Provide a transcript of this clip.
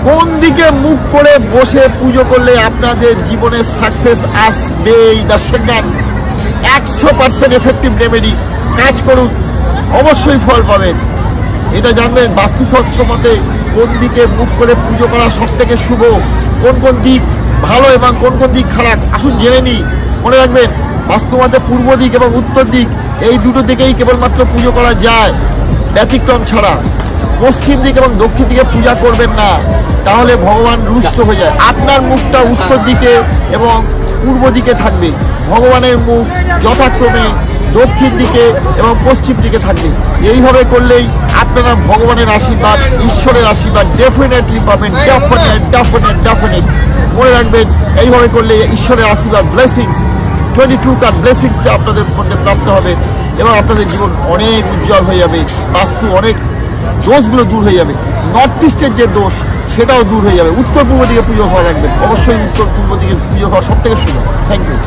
কোন দিকে মুখ করে বসে পুজো করলে আপনাদের জীবনে সাকসেস আসবে? The second 100% effective remedy. কাজ করুন, অবশ্যই ফল পাবেন। এটা জানবেন বাস্তুশাস্ত্র মতে কোন দিকে মুখ করে পুজো করা সব থেকে শুভ, কোন কোন দিক ভালো এবং কোন কোন দিক খারাপ। আসুন জেনে নিই। মনে রাখবেন বাস্তু মতে পূর্ব দিক এবং উত্তর দিক এই দুটো দিকেই কেবলমাত্র পুজো করা যায়, ব্যতিক্রম ছাড়া। পশ্চিম দিক এবং দক্ষিণ দিকে পূজা করবেন না, তাহলে ভগবান রুষ্ট হয়ে যায়। আপনার মুখটা উত্তর দিকে এবং পূর্ব দিকে থাকবে, ভগবানের মুখ যথাক্রমে দক্ষিণ দিকে এবং পশ্চিম দিকে থাকবে। এইভাবে করলেই আপনারা ভগবানের আশীর্বাদ, ঈশ্বরের আশীর্বাদ ডেফিনেটলি পাবেন। ডেফিনেট মনে রাখবেন, এইভাবে করলে ঈশ্বরের আশীর্বাদ ব্লেসিংস 22 কার্ড ব্লেসিংসটা আপনাদের মধ্যে প্রাপ্ত হবে এবং আপনাদের জীবন অনেক উজ্জ্বল হয়ে যাবে। বাস্তু অনেক দোষগুলো দূর হয়ে যাবে। নর্থ ইস্টের যে দোষ সেটাও দূর হয়ে যাবে। উত্তর পূর্ব দিকে পুজো হওয়া রাখবেন, অবশ্যই উত্তর পূর্ব দিকে পুজো হওয়া সব থেকে শুভ। Thank you.